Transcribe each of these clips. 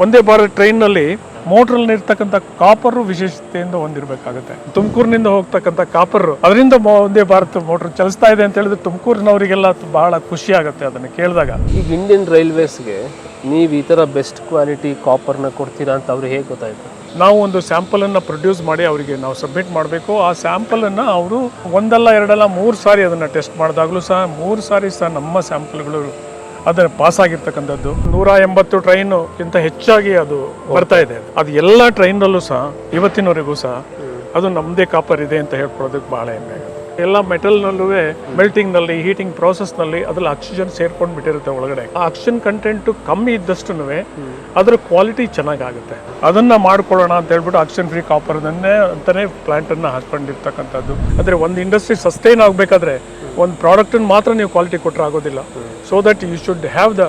ಒಂದೇ ಭಾರತ್ ಟ್ರೈನ್ನಲ್ಲಿ ಮೋಟ್ರಲ್ಲಿ ಇರ್ತಕ್ಕಂಥ ಕಾಪರ್ ವಿಶೇಷತೆಯಿಂದ ಹೊಂದಿರಬೇಕಾಗುತ್ತೆ. ತುಮಕೂರಿನಿಂದ ಹೋಗ್ತಕ್ಕಂಥ ಕಾಪರ್ ಅದರಿಂದ ಒಂದೇ ಭಾರತ್ ಮೋಟರ್ ಚಲಿಸ್ತಾ ಇದೆ ಅಂತ ಹೇಳಿದ್ರೆ ತುಮಕೂರಿನವರಿಗೆಲ್ಲ ಬಹಳ ಖುಷಿ ಆಗುತ್ತೆ ಅದನ್ನು ಕೇಳಿದಾಗ. ಈಗ ಇಂಡಿಯನ್ ರೈಲ್ವೇಸ್ಗೆ ನೀವು ಈ ಥರ ಬೆಸ್ಟ್ ಕ್ವಾಲಿಟಿ ಕಾಪರ್ನ ಕೊಡ್ತೀರಾ ಅಂತ ಅವ್ರಿಗೆ ಹೇಗೆ ಗೊತ್ತಾಯ್ತು? ನಾವು ಒಂದು ಸ್ಯಾಂಪಲನ್ನು ಪ್ರೊಡ್ಯೂಸ್ ಮಾಡಿ ಅವರಿಗೆ ನಾವು ಸಬ್ಮಿಟ್ ಮಾಡಬೇಕು. ಆ ಸ್ಯಾಂಪಲನ್ನು ಅವರು ಒಂದಲ್ಲ ಎರಡಲ್ಲ 3 ಸಾರಿ ಅದನ್ನು ಟೆಸ್ಟ್ ಮಾಡಿದಾಗಲೂ ಸಹ 3 ಸಾರಿ ಸಹ ನಮ್ಮ ಸ್ಯಾಂಪಲ್ಗಳು ಅದನ್ನು ಪಾಸ್ ಆಗಿರ್ತಕ್ಕಂಥದ್ದು. 180 ಟ್ರೈನ್ಗಿಂತ ಹೆಚ್ಚಾಗಿ ಅದು ಬರ್ತಾ ಇದೆ. ಅದು ಎಲ್ಲ ಟ್ರೈನಲ್ಲೂ ಸಹ ಇವತ್ತಿನವರೆಗೂ ಸಹ ಅದು ನಮ್ಮದೇ ಕಾಪರ್ ಇದೆ ಅಂತ ಹೇಳ್ಕೊಳ್ಳೋದಕ್ಕೆ ಭಾಳ ಹೆಮ್ಮೆ ಆಗುತ್ತೆ. ಎಲ್ಲ ಮೆಟಲ್ನಲ್ಲೂ ಮೆಲ್ಟಿಂಗ್ನಲ್ಲಿ ಹೀಟಿಂಗ್ ಪ್ರೋಸೆಸ್ನಲ್ಲಿ ಅದ್ರಲ್ಲಿ ಆಕ್ಸಿಜನ್ ಸೇರ್ಕೊಂಡು ಬಿಟ್ಟಿರುತ್ತೆ ಒಳಗಡೆ. ಆ ಆಕ್ಸಿಜನ್ ಕಂಟೆಂಟು ಕಮ್ಮಿ ಇದ್ದಷ್ಟು ಅದರ ಕ್ವಾಲಿಟಿ ಚೆನ್ನಾಗಾಗುತ್ತೆ. ಅದನ್ನು ಮಾಡ್ಕೊಳ್ಳೋಣ ಅಂತ ಹೇಳ್ಬಿಟ್ಟು ಆಕ್ಸಿಜನ್ ಫ್ರೀ ಕಾಪರ್ದನ್ನೇ ಅಂತಲೇ ಪ್ಲಾಂಟನ್ನು ಹಾಕ್ಕೊಂಡಿರ್ತಕ್ಕಂಥದ್ದು. ಆದರೆ ಒಂದು ಇಂಡಸ್ಟ್ರಿ ಸಸ್ಟೈನ್ ಆಗಬೇಕಾದ್ರೆ ಒಂದು ಪ್ರಾಡಕ್ಟನ್ನು ಮಾತ್ರ ನೀವು ಕ್ವಾಲಿಟಿ ಕೊಟ್ಟರೆ ಆಗೋದಿಲ್ಲ. So that you should have the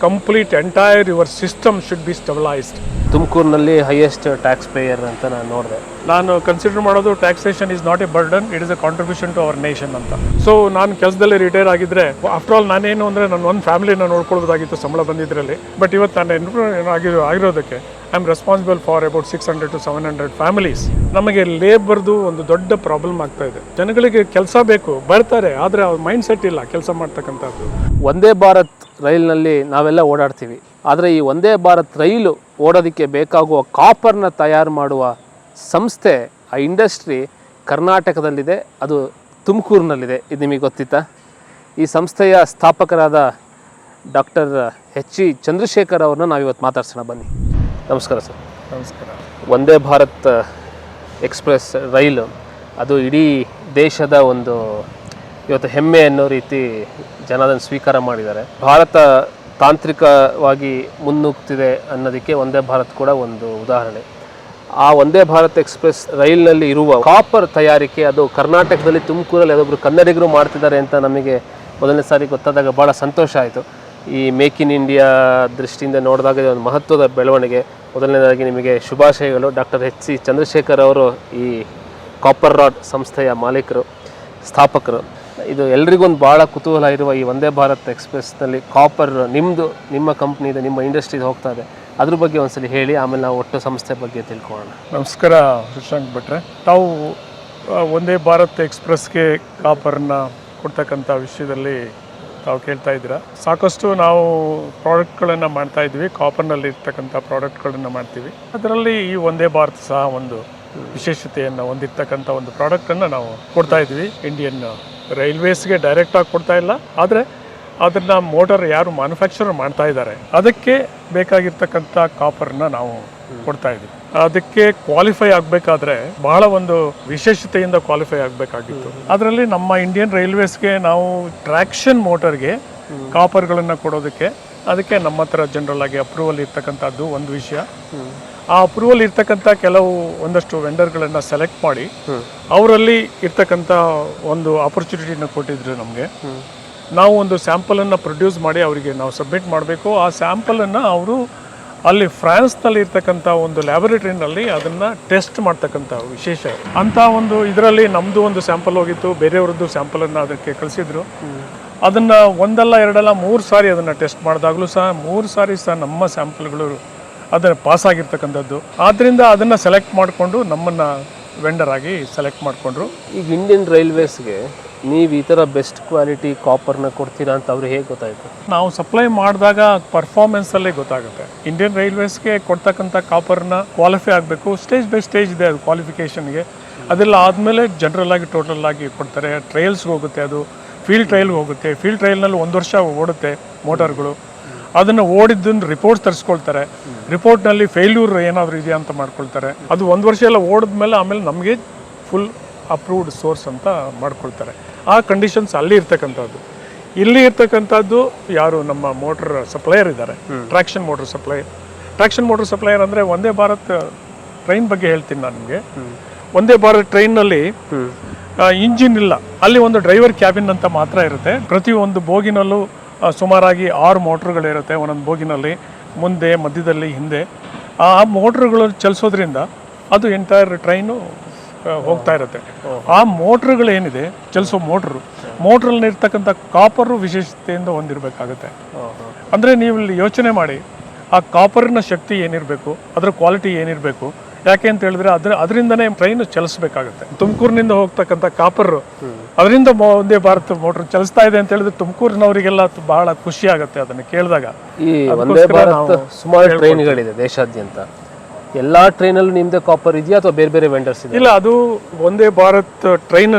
complete entire your system should be stabilised. ತುಮಕೂರಿನಲ್ಲಿ ಹೈಯೆಸ್ಟ್ ಟ್ಯಾಕ್ಸ್ ಪೇಯರ್ ಅಂತ ನಾನು ನೋಡಿದೆ. ನಾನು ಕನ್ಸಿಡರ್ ಮಾಡೋದು taxation is not a burden, it is a contribution to our nation ಅಂತ. ಸೊ ನಾನು ಕೆಲಸದಲ್ಲಿ ರಿಟೈರ್ ಆಗಿದ್ರೆ ಆಫ್ಟರ್ ಆಲ್ ನಾನೇನು ಅಂದರೆ ನನ್ನ ಒಂದು ಫ್ಯಾಮಿಲಿನ ನೋಡ್ಕೊಳ್ಬೋದಾಗಿತ್ತು ಸಂಬಳ ಬಂದಿದ್ರಲ್ಲಿ. ಬಟ್ ಇವತ್ತು ನಾನು ಆಗಿರೋದಕ್ಕೆ I am responsible for about 600 to 700 families. ನಮಗೆ ಲೇಬರ್ದು ಒಂದು ದೊಡ್ಡ ಪ್ರಾಬ್ಲಮ್ ಆಗ್ತಾ ಇದೆ. ಜನಗಳಿಗೆ ಕೆಲಸ ಬೇಕು, ಬರ್ತಾರೆ, ಆದರೆ ಅವ್ರ ಮೈಂಡ್ ಸೆಟ್ ಇಲ್ಲ ಕೆಲಸ ಮಾಡ್ತಕ್ಕಂಥದ್ದು. ಒಂದೇ ಭಾರತ್ ರೈಲ್ನಲ್ಲಿ ನಾವೆಲ್ಲ ಓಡಾಡ್ತೀವಿ, ಆದರೆ ಈ ಒಂದೇ ಭಾರತ್ ರೈಲು ಓಡೋದಕ್ಕೆ ಬೇಕಾಗುವ ಕಾಪರ್ನ ತಯಾರು ಮಾಡುವ ಸಂಸ್ಥೆ, ಆ ಇಂಡಸ್ಟ್ರಿ ಕರ್ನಾಟಕದಲ್ಲಿದೆ, ಅದು ತುಮಕೂರಿನಲ್ಲಿದೆ. ಇದು ನಿಮಗೆ ಗೊತ್ತಿತ್ತಾ? ಈ ಸಂಸ್ಥೆಯ ಸ್ಥಾಪಕರಾದ ಡಾಕ್ಟರ್ ಎಚ್.ಇ. ಚಂದ್ರಶೇಖರ್ ಅವ್ರನ್ನ ನಾವಿವತ್ತು ಮಾತಾಡ್ಸೋಣ, ಬನ್ನಿ. ನಮಸ್ಕಾರ ಸರ್. ನಮಸ್ಕಾರ. ಒಂದೇ ಭಾರತ್ ಎಕ್ಸ್ಪ್ರೆಸ್ ರೈಲು ಅದು ಇಡೀ ದೇಶದ ಒಂದು ಇವತ್ತು ಹೆಮ್ಮೆ ಅನ್ನೋ ರೀತಿ ಜನ ಅದನ್ನು ಸ್ವೀಕಾರ ಮಾಡಿದ್ದಾರೆ. ಭಾರತ ತಾಂತ್ರಿಕವಾಗಿ ಮುನ್ನುಗ್ತಿದೆ ಅನ್ನೋದಕ್ಕೆ ಒಂದೇ ಭಾರತ್ ಕೂಡ ಒಂದು ಉದಾಹರಣೆ. ಆ ಒಂದೇ ಭಾರತ್ ಎಕ್ಸ್ಪ್ರೆಸ್ ರೈಲ್ನಲ್ಲಿ ಇರುವ ಕಾಪರ್ ತಯಾರಿಕೆ ಅದು ಕರ್ನಾಟಕದಲ್ಲಿ ತುಮಕೂರಲ್ಲಿ ಅದೊಬ್ಬರು ಕನ್ನಡಿಗರು ಮಾಡ್ತಿದ್ದಾರೆ ಅಂತ ನಮಗೆ ಮೊದಲನೇ ಸಾರಿ ಗೊತ್ತಾದಾಗ ಭಾಳ ಸಂತೋಷ ಆಯಿತು. ಈ ಮೇಕ್ ಇನ್ ಇಂಡಿಯಾ ದೃಷ್ಟಿಯಿಂದ ನೋಡಿದಾಗ ಒಂದು ಮಹತ್ವದ ಬೆಳವಣಿಗೆ. ಮೊದಲನೇದಾಗಿ ನಿಮಗೆ ಶುಭಾಶಯಗಳು. ಡಾಕ್ಟರ್ ಎಚ್.ಸಿ. ಚಂದ್ರಶೇಖರ್ ಅವರು ಈ ಕಾಪರ್ ರಾಡ್ ಸಂಸ್ಥೆಯ ಮಾಲೀಕರು, ಸ್ಥಾಪಕರು. ಇದು ಎಲ್ರಿಗೊಂದು ಭಾಳ ಕುತೂಹಲ ಇರುವ ಈ ಒಂದೇ ಭಾರತ್ ಎಕ್ಸ್ಪ್ರೆಸ್ನಲ್ಲಿ ಕಾಪರ್ ನಿಮ್ಮ ಕಂಪ್ನಿದು, ನಿಮ್ಮ ಇಂಡಸ್ಟ್ರಿದು ಹೋಗ್ತಾ ಇದೆ, ಅದ್ರ ಬಗ್ಗೆ ಒಂದ್ಸಲಿ ಹೇಳಿ, ಆಮೇಲೆ ನಾವು ಒಟ್ಟು ಸಂಸ್ಥೆ ಬಗ್ಗೆ ತಿಳ್ಕೊಳ್ಳೋಣ. ನಮಸ್ಕಾರ ಶಶಾಂಕ್ ಭಟ್ರೆ. ತಾವು ಒಂದೇ ಭಾರತ್ ಎಕ್ಸ್ಪ್ರೆಸ್ಗೆ ಕಾಪರ್ನ ಕೊಡ್ತಕ್ಕಂಥ ವಿಷಯದಲ್ಲಿ ತಾವು ಕೇಳ್ತಾ ಇದ್ದೀರಾ. ಸಾಕಷ್ಟು ನಾವು ಪ್ರಾಡಕ್ಟ್ಗಳನ್ನು ಮಾಡ್ತಾ ಇದ್ವಿ, ಕಾಪರ್ನಲ್ಲಿ ಇರ್ತಕ್ಕಂಥ ಪ್ರಾಡಕ್ಟ್ಗಳನ್ನು ಮಾಡ್ತೀವಿ. ಅದರಲ್ಲಿ ಈ ಒಂದೇ ಭಾರತ್ ಸಹ ಒಂದು ವಿಶೇಷತೆಯನ್ನು ಹೊಂದಿರ್ತಕ್ಕಂಥ ಒಂದು ಪ್ರಾಡಕ್ಟನ್ನು ನಾವು ಕೊಡ್ತಾ ಇದ್ವಿ. ಇಂಡಿಯನ್ ರೈಲ್ವೇಸ್ಗೆ ಡೈರೆಕ್ಟಾಗಿ ಕೊಡ್ತಾ ಇಲ್ಲ, ಆದರೆ ಅದನ್ನು ಮೋಟರ್ ಯಾರು ಮ್ಯಾನುಫ್ಯಾಕ್ಚರ್ ಮಾಡ್ತಾ ಇದ್ದಾರೆ ಅದಕ್ಕೆ ಬೇಕಾಗಿರ್ತಕ್ಕಂಥ ಕಾಪರ್ನ ನಾವು ಕೊಡ್ತಾ ಇದ್ವಿ. ಅದಕ್ಕೆ ಕ್ವಾಲಿಫೈ ಆಗಬೇಕಾದ್ರೆ ಬಹಳ ಒಂದು ವಿಶೇಷತೆಯಿಂದ ಕ್ವಾಲಿಫೈ ಆಗಬೇಕಾಗಿತ್ತು. ಅದರಲ್ಲಿ ನಮ್ಮ ಇಂಡಿಯನ್ ರೈಲ್ವೇಸ್ಗೆ ನಾವು ಟ್ರ್ಯಾಕ್ಷನ್ ಮೋಟರ್ಗೆ ಕಾಪರ್ಗಳನ್ನು ಕೊಡೋದಕ್ಕೆ ಅದಕ್ಕೆ ನಮ್ಮ ಹತ್ರ ಜನರಲ್ ಆಗಿ ಅಪ್ರೂವಲ್ ಇರ್ತಕ್ಕಂಥದ್ದು ಒಂದು ವಿಷಯ. ಆ ಅಪ್ರೂವಲ್ ಇರ್ತಕ್ಕಂಥ ಒಂದಷ್ಟು ವೆಂಡರ್ಗಳನ್ನು ಸೆಲೆಕ್ಟ್ ಮಾಡಿ ಅವರಲ್ಲಿ ಇರ್ತಕ್ಕಂಥ ಒಂದು ಆಪರ್ಚುನಿಟಿನ ಕೊಟ್ಟಿದ್ರು ನಮಗೆ. ನಾವು ಒಂದು ಸ್ಯಾಂಪಲನ್ನು ಪ್ರೊಡ್ಯೂಸ್ ಮಾಡಿ ಅವರಿಗೆ ನಾವು ಸಬ್ಮಿಟ್ ಮಾಡಬೇಕು. ಆ ಸ್ಯಾಂಪಲನ್ನು ಅವರು ಅಲ್ಲಿ ಫ್ರಾನ್ಸ್ನಲ್ಲಿ ಇರ್ತಕ್ಕಂಥ ಒಂದು ಲ್ಯಾಬೊರೇಟರಿನಲ್ಲಿ ಅದನ್ನು ಟೆಸ್ಟ್ ಮಾಡ್ತಕ್ಕಂಥ ವಿಶೇಷ ಅಂಥ ಒಂದು ಇದರಲ್ಲಿ ನಮ್ಮದು ಒಂದು ಸ್ಯಾಂಪಲ್ ಹೋಗಿತ್ತು, ಬೇರೆಯವ್ರದ್ದು ಸ್ಯಾಂಪಲನ್ನು ಅದಕ್ಕೆ ಕಳಿಸಿದ್ರು. ಅದನ್ನು ಒಂದಲ್ಲ ಎರಡಲ್ಲ 3 ಸಾರಿ ಅದನ್ನು ಟೆಸ್ಟ್ ಮಾಡಿದಾಗಲೂ ಸಹ 3 ಸಾರಿ ಸಹ ನಮ್ಮ ಸ್ಯಾಂಪಲ್ಗಳು ಅದನ್ನು ಪಾಸ್ ಆಗಿರ್ತಕ್ಕಂಥದ್ದು. ಆದ್ದರಿಂದ ಅದನ್ನು ಸೆಲೆಕ್ಟ್ ಮಾಡಿಕೊಂಡು ನಮ್ಮನ್ನು ವೆಂಡರ್ ಆಗಿ ಸೆಲೆಕ್ಟ್ ಮಾಡಿಕೊಂಡ್ರು. ಈಗ ಇಂಡಿಯನ್ ರೈಲ್ವೇಸ್ಗೆ ನೀವು ಈ ಥರ ಬೆಸ್ಟ್ ಕ್ವಾಲಿಟಿ ಕಾಪರ್ನ ಕೊಡ್ತೀರಾ ಅಂತ ಅವ್ರಿಗೆ ಹೇಗೆ ಗೊತ್ತಾಯಿತು? ನಾವು ಸಪ್ಲೈ ಮಾಡಿದಾಗ ಪರ್ಫಾರ್ಮೆನ್ಸಲ್ಲೇ ಗೊತ್ತಾಗುತ್ತೆ. ಇಂಡಿಯನ್ ರೈಲ್ವೇಸ್ಗೆ ಕೊಡ್ತಕ್ಕಂಥ ಕಾಪರ್ನ ಕ್ವಾಲಿಫೈ ಆಗಬೇಕು. ಸ್ಟೇಜ್ ಬೈ ಸ್ಟೇಜ್ ಇದೆ ಅದು ಕ್ವಾಲಿಫಿಕೇಷನ್ಗೆ. ಅದೆಲ್ಲ ಆದಮೇಲೆ ಜನರಲ್ ಆಗಿ ಟೋಟಲ್ ಆಗಿ ಕೊಡ್ತಾರೆ. ಟ್ರಯಲ್ಸ್ಗೆ ಹೋಗುತ್ತೆ, ಅದು ಫೀಲ್ಡ್ ಟ್ರಯಲ್ಗೆ ಹೋಗುತ್ತೆ. ಫೀಲ್ಡ್ ಟ್ರಯಲ್ನಲ್ಲಿ 1 ವರ್ಷ ಓಡುತ್ತೆ ಮೋಟಾರ್ಗಳು. ಅದನ್ನು ಓಡಿದ್ದನ್ನು ರಿಪೋರ್ಟ್ಸ್ ತರಿಸ್ಕೊಳ್ತಾರೆ. ರಿಪೋರ್ಟ್ನಲ್ಲಿ ಫೇಲ್ಯೂರ್ ಏನಾದರೂ ಇದೆಯಾ ಅಂತ ಮಾಡ್ಕೊಳ್ತಾರೆ. ಅದು 1 ವರ್ಷ ಎಲ್ಲ ಓಡಿದ್ಮೇಲೆ ಆಮೇಲೆ ನಮಗೆ ಫುಲ್ ಅಪ್ರೂವ್ಡ್ ಸೋರ್ಸ್ ಅಂತ ಮಾಡ್ಕೊಳ್ತಾರೆ. ಆ ಕಂಡೀಷನ್ಸ್ ಅಲ್ಲಿ ಇರ್ತಕ್ಕಂಥದ್ದು. ಇಲ್ಲಿ ಇರ್ತಕ್ಕಂಥದ್ದು ಯಾರು ನಮ್ಮ ಮೋಟರ್ ಸಪ್ಲೈಯರ್ ಇದ್ದಾರೆ, ಟ್ರಾಕ್ಷನ್ ಮೋಟರ್ ಸಪ್ಲೈಯರ್ ಅಂದರೆ ಒಂದೇ ಭಾರತ್ ಟ್ರೈನ್ ಬಗ್ಗೆ ಹೇಳ್ತೀನಿ ನಾನು ನಿಮಗೆ. ಒಂದೇ ಭಾರತ್ ಟ್ರೈನ್ನಲ್ಲಿ ಇಂಜಿನ್ ಇಲ್ಲ, ಅಲ್ಲಿ ಒಂದು ಡ್ರೈವರ್ ಕ್ಯಾಬಿನ್ ಅಂತ ಮಾತ್ರ ಇರುತ್ತೆ. ಪ್ರತಿಯೊಂದು ಬೋಗಿನಲ್ಲೂ ಸುಮಾರಾಗಿ 6 ಮೋಟ್ರುಗಳಿರುತ್ತೆ ಒಂದೊಂದು ಬೋಗಿನಲ್ಲಿ, ಮುಂದೆ, ಮಧ್ಯದಲ್ಲಿ, ಹಿಂದೆ. ಆ ಮೋಟ್ರುಗಳು ಚಲಿಸೋದ್ರಿಂದ ಅದು ಎಂಟೈರ್ ಟ್ರೈನು ಹೋಗ್ತಾ ಇರುತ್ತೆ. ಆ ಮೋಟ್ರುಗಳೇನಿದೆ, ಚಲಿಸೋ ಮೋಟ್ರಲ್ಲಿ ಇರ್ತಕ್ಕಂಥ ಕಾಪರು ವಿಶೇಷತೆಯಿಂದ ಹೊಂದಿರಬೇಕಾಗುತ್ತೆ. ಅಂದರೆ ನೀವು ಇಲ್ಲಿ ಯೋಚನೆ ಮಾಡಿ, ಆ ಕಾಪರ್ನ ಶಕ್ತಿ ಏನಿರಬೇಕು, ಅದರ ಕ್ವಾಲಿಟಿ ಏನಿರಬೇಕು. ಯಾಕೆ ಅಂತ ಹೇಳಿದ್ರೆ ಅದರಿಂದನೇ ಟ್ರೈನ್ ಚಲಿಸಬೇಕಾಗುತ್ತೆ. ತುಮಕೂರಿನಿಂದ ಹೋಗ್ತಕ್ಕಂಥ ಕಾಪರ್ ಅದರಿಂದ ಒಂದೇ ಭಾರತ್ ಮೋಟರ್ ಚಲಿಸ್ತಾ ಇದೆ ಅಂತ ಹೇಳಿದ್ರೆ ತುಮಕೂರಿನವರಿಗೆಲ್ಲ ಬಹಳ ಖುಷಿ ಆಗುತ್ತೆ ಅದನ್ನು ಕೇಳಿದಾಗ. ಈ ಒಂದೇ ಭಾರತ್ ಸುಮಾರು ಟ್ರೈನ್ಗಳಿದೆ ದೇಶಾದ್ಯಂತ. ಎಲ್ಲಾ ಟ್ರೈನಲ್ಲೂ ನಿಮ್ದೇ ಕಾಪರ್ ಇದೆಯಾ ಅಥವಾ ಬೇರೆ ಬೇರೆ ವೆಂಡರ್ಸ್ ಇದೆ? ಇಲ್ಲ, ಅದು ಒಂದೇ ಭಾರತ್ ಟ್ರೈನ್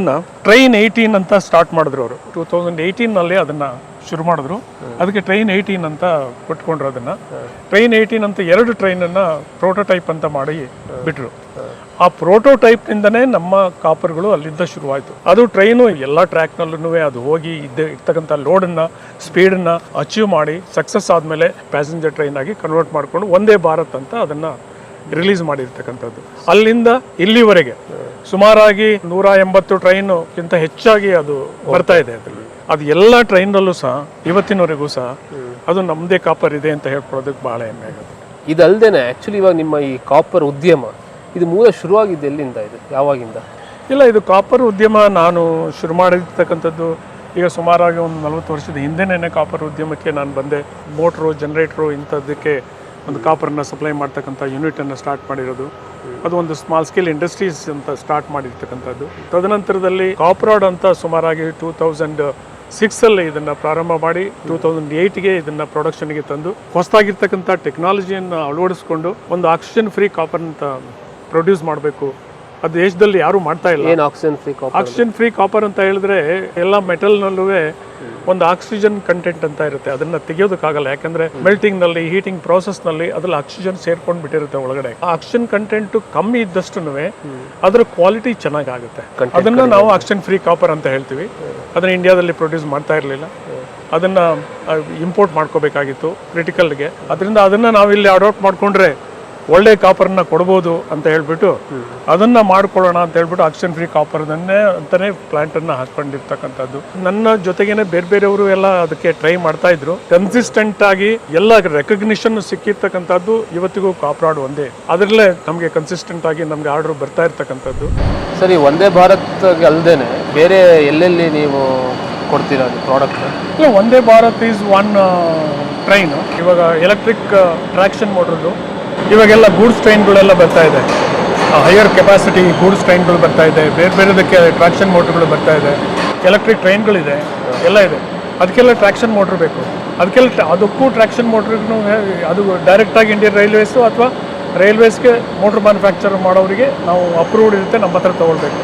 18 ಅಂತ ಸ್ಟಾರ್ಟ್ ಮಾಡಿದ್ರು ಅವರು. 2018ನಲ್ಲಿ ಅದನ್ನ ಶುರು ಮಾಡಿದ್ರು. ಅದಕ್ಕೆ ಟ್ರೈನ್ 18 ಅಂತ ಕೊಟ್ಕೊಂಡ್ರು. ಅದನ್ನ ಟ್ರೈನ್ 18 ಅಂತ 2 ಟ್ರೈನನ್ನ ಪ್ರೋಟೋಟೈಪ್ ಅಂತ ಮಾಡಿ ಬಿಟ್ರು. ಆ ಪ್ರೋಟೋಟೈಪ್ ನಿಂದನೇ ನಮ್ಮ ಕಾಪರ್ಗಳು ಅಲ್ಲಿಂದ ಶುರುವಾಯಿತು. ಅದು ಟ್ರೈನು ಎಲ್ಲ ಟ್ರ್ಯಾಕ್ನಲ್ಲೂ ಅದು ಹೋಗಿ ಇರ್ತಕ್ಕಂಥ ಲೋಡನ್ನ ಸ್ಪೀಡನ್ನ ಅಚೀವ್ ಮಾಡಿ ಸಕ್ಸಸ್ ಆದಮೇಲೆ ಪ್ಯಾಸೆಂಜರ್ ಟ್ರೈನ್ ಆಗಿ ಕನ್ವರ್ಟ್ ಮಾಡಿಕೊಂಡು ಒಂದೇ ಭಾರತ್ ಅಂತ ಅದನ್ನ ರಿಲೀಸ್ ಮಾಡಿರ್ತಕ್ಕಂಥದ್ದು. ಅಲ್ಲಿಂದ ಇಲ್ಲಿವರೆಗೆ ಸುಮಾರಾಗಿ 180 ಟ್ರೈನ್ಗಿಂತ ಹೆಚ್ಚಾಗಿ ಅದು ಬರ್ತಾ ಇದೆ. ಅದರಲ್ಲಿ ಅದು ಎಲ್ಲ ಟ್ರೈನಲ್ಲೂ ಸಹ ಇವತ್ತಿನವರೆಗೂ ಸಹ ಅದು ನಮ್ಮದೇ ಕಾಪರ್ ಇದೆ ಅಂತ ಹೇಳ್ಕೊಳ್ಳೋದಕ್ಕೆ ಭಾಳ ಹೆಮ್ಮೆ ಆಗುತ್ತೆ. ಇದಲ್ದೇನೆ ಆ್ಯಕ್ಚುಲಿ ಇವಾಗ ನಿಮ್ಮ ಈ ಕಾಪರ್ ಉದ್ಯಮ ಇದು ಮೂಲ ಶುರುವಾಗಿದ್ದು ಎಲ್ಲಿಂದ? ಇದು ಯಾವಾಗಿಂದ? ಇಲ್ಲ, ಇದು ಕಾಪರ್ ಉದ್ಯಮ ನಾನು ಶುರು ಮಾಡಿರ್ತಕ್ಕಂಥದ್ದು ಈಗ ಸುಮಾರಾಗಿ ಒಂದು 40 ವರ್ಷದ ಹಿಂದೆನೇ ಕಾಪರ್ ಉದ್ಯಮಕ್ಕೆ ನಾನು ಬಂದೆ. ಮೋಟ್ರು, ಜನರೇಟ್ರು ಇಂಥದ್ದಕ್ಕೆ ಒಂದು ಕಾಪರ್ನ ಸಪ್ಲೈ ಮಾಡ್ತಕ್ಕಂಥ ಯೂನಿಟನ್ನು ಸ್ಟಾರ್ಟ್ ಮಾಡಿರೋದು. ಅದು ಒಂದು ಸ್ಮಾಲ್ ಸ್ಕೇಲ್ ಇಂಡಸ್ಟ್ರೀಸ್ ಅಂತ ಸ್ಟಾರ್ಟ್ ಮಾಡಿರ್ತಕ್ಕಂಥದ್ದು. ತದನಂತರದಲ್ಲಿ ಕಾಪರಾಡ್ ಅಂತ ಸುಮಾರಾಗಿ 2006 ಇದನ್ನು ಪ್ರಾರಂಭ ಮಾಡಿ 2008ಗೆ ಇದನ್ನು ಪ್ರೊಡಕ್ಷನ್ಗೆ ತಂದು ಹೊಸದಾಗಿರ್ತಕ್ಕಂಥ ಟೆಕ್ನಾಲಜಿಯನ್ನು ಅಳವಡಿಸ್ಕೊಂಡು ಒಂದು ಆಕ್ಸಿಜನ್ ಫ್ರೀ ಕಾಪರ್ ಅಂತ ಪ್ರೊಡ್ಯೂಸ್ ಮಾಡಬೇಕು. ಅದು ದೇಶದಲ್ಲಿ ಯಾರೂ ಮಾಡ್ತಾ ಇಲ್ಲ. ಏನು oxygen free copper? Oxygen free copper ಅಂತ ಹೇಳಿದ್ರೆ ಎಲ್ಲ ಮೆಟಲ್ನಲ್ಲೂ ಒಂದು ಆಕ್ಸಿಜನ್ ಕಂಟೆಂಟ್ ಅಂತ ಇರುತ್ತೆ. ಅದನ್ನ ತೆಗೆಯೋದಕ್ಕಾಗಲ್ಲ. ಯಾಕಂದ್ರೆ ಮೆಲ್ಟಿಂಗ್ ನಲ್ಲಿ, ಹೀಟಿಂಗ್ ಪ್ರೋಸೆಸ್ ನಲ್ಲಿ ಅದ್ರಲ್ಲಿ ಆಕ್ಸಿಜನ್ ಸೇರ್ಕೊಂಡು ಬಿಟ್ಟಿರುತ್ತೆ ಒಳಗಡೆ. ಆ ಆಕ್ಸಿಜನ್ ಕಂಟೆಂಟ್ ಕಮ್ಮಿ ಇದ್ದಷ್ಟು ಅದರ ಕ್ವಾಲಿಟಿ ಚೆನ್ನಾಗುತ್ತೆ. ಅದನ್ನ ನಾವು ಆಕ್ಸಿಜನ್ ಫ್ರೀ ಕಾಪರ್ ಅಂತ ಹೇಳ್ತೀವಿ. ಅದನ್ನ ಇಂಡಿಯಾದಲ್ಲಿ ಪ್ರೊಡ್ಯೂಸ್ ಮಾಡ್ತಾ ಇರಲಿಲ್ಲ. ಅದನ್ನ ಇಂಪೋರ್ಟ್ ಮಾಡ್ಕೋಬೇಕಾಗಿತ್ತು ಕ್ರಿಟಿಕಲ್ಗೆ. ಅದರಿಂದ ಅದನ್ನ ನಾವು ಇಲ್ಲಿ ಅಡಾಪ್ಟ್ ಮಾಡ್ಕೊಂಡ್ರೆ ಒಳ್ಳೆ ಕಾಪರ್ನ ಕೊಡ್ಬೋದು ಅಂತ ಹೇಳ್ಬಿಟ್ಟು ಅದನ್ನ ಮಾಡ್ಕೊಳ್ಳೋಣ ಅಂತ ಹೇಳ್ಬಿಟ್ಟು ಆಕ್ಸಿಜನ್ ಫ್ರೀ ಕಾಪರ್ದನ್ನೇ ಅಂತಾನೆ ಪ್ಲಾಂಟನ್ನು ಹಾಕೊಂಡಿರ್ತಕ್ಕಂಥದ್ದು. ನನ್ನ ಜೊತೆಗೇನೆ ಬೇರೆ ಬೇರೆಯವರು ಎಲ್ಲ ಅದಕ್ಕೆ ಟ್ರೈ ಮಾಡ್ತಾ ಇದ್ರು. ಕನ್ಸಿಸ್ಟೆಂಟ್ ಆಗಿ ಎಲ್ಲ ರೆಕಗ್ನಿಷನ್ ಸಿಕ್ಕಿರ್ತಕ್ಕಂಥದ್ದು ಇವತ್ತಿಗೂ ಕಾಪರಾಡ್ ಒಂದೇ. ಅದರಲ್ಲೇ ನಮಗೆ ಕನ್ಸಿಸ್ಟೆಂಟ್ ಆಗಿ ನಮ್ಗೆ ಆರ್ಡರ್ ಬರ್ತಾ ಇರ್ತಕ್ಕಂಥದ್ದು. ಸರಿ, ಒಂದೇ ಭಾರತ್ ಅಲ್ಲದೇನೆ ಬೇರೆ ಎಲ್ಲೆಲ್ಲಿ ನೀವು ಕೊಡ್ತೀರಾ ಪ್ರಾಡಕ್ಟ್? ಇಲ್ಲ, ಒಂದೇ ಭಾರತ್ ಈಸ್ ಒನ್ ಟ್ರೈನ್. ಇವಾಗ ಎಲೆಕ್ಟ್ರಿಕ್ ಟ್ರಾಕ್ಷನ್ ಮೋಟರ್ದು ಇವಾಗೆಲ್ಲ ಗೂಡ್ಸ್ ಟ್ರೈನ್ಗಳೆಲ್ಲ ಬರ್ತಾ ಇದೆ. ಹೈಯರ್ ಕೆಪಾಸಿಟಿ ಗೂಡ್ಸ್ ಟ್ರೈನ್ಗಳು ಬರ್ತಾ ಇದೆ. ಬೇರೆ ಬೇರೆದಕ್ಕೆ ಟ್ರಾಕ್ಷನ್ ಮೋಟರ್ಗಳು ಬರ್ತಾ ಇದೆ. ಎಲೆಕ್ಟ್ರಿಕ್ ಟ್ರೈನ್ಗಳಿದೆ, ಎಲ್ಲ ಇದೆ. ಅದಕ್ಕೆಲ್ಲ ಟ್ರಾಕ್ಷನ್ ಮೋಟ್ರ್ ಬೇಕು. ಅದಕ್ಕೂ ಟ್ರಾಕ್ಷನ್ ಮೋಟ್ರಿಗೂ ಅದು ಡೈರೆಕ್ಟಾಗಿ ಇಂಡಿಯನ್ ರೈಲ್ವೇಸು ಅಥವಾ ರೈಲ್ವೇಸ್ಗೆ ಮೋಟ್ರ್ ಮ್ಯಾನುಫ್ಯಾಕ್ಚರ್ ಮಾಡೋರಿಗೆ ನಾವು ಅಪ್ರೂವ್ಡ್ ಇರುತ್ತೆ, ನಮ್ಮ ಹತ್ರ ತೊಗೊಳ್ಬೇಕು.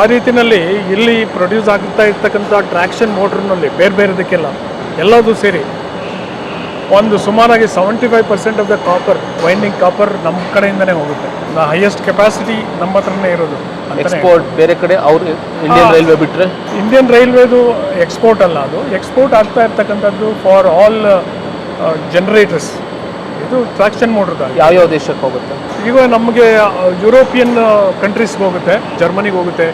ಆ ರೀತಿಯಲ್ಲಿ ಇಲ್ಲಿ ಪ್ರೊಡ್ಯೂಸ್ ಆಗ್ತಾ ಇರ್ತಕ್ಕಂಥ ಟ್ರಾಕ್ಷನ್ ಮೋಟ್ರ್ನಲ್ಲಿ ಬೇರೆ ಬೇರೆದಕ್ಕೆಲ್ಲ ಎಲ್ಲದೂ ಸೇರಿ ಒಂದು ಸುಮಾರಾಗಿ 75% of the copper, winding copper ನಮ್ಮ ಕಡೆಯಿಂದನೇ ಹೋಗುತ್ತೆ. ಹೈಯೆಸ್ಟ್ ಕೆಪಾಸಿಟಿ ನಮ್ಮ ಹತ್ರನೇ ಇರೋದು. ಎಕ್ಸ್ಪೋರ್ಟ್ ಬೇರೆ ಕಡೆ ಅವ್ರು ಇಂಡಿಯನ್ ರೈಲ್ವೆ ಬಿಟ್ಟರೆ? ಇಂಡಿಯನ್ ರೈಲ್ವೇದು ಎಕ್ಸ್ಪೋರ್ಟ್ ಅಲ್ಲ, ಅದು ಎಕ್ಸ್ಪೋರ್ಟ್ ಆಗ್ತಾ ಇರ್ತಕ್ಕಂಥದ್ದು ಫಾರ್ ಆಲ್ ಜನರೇಟರ್ಸ್. ಇದು ಟ್ರಾಕ್ಷನ್ ಮೋಟ್ರದಾಗ ಯಾವ್ಯಾವ ದೇಶಕ್ಕೆ ಹೋಗುತ್ತೆ? ಈಗ ನಮಗೆ ಯುರೋಪಿಯನ್ ಕಂಟ್ರೀಸ್ಗೆ ಹೋಗುತ್ತೆ, ಜರ್ಮನಿಗೆ ಹೋಗುತ್ತೆ,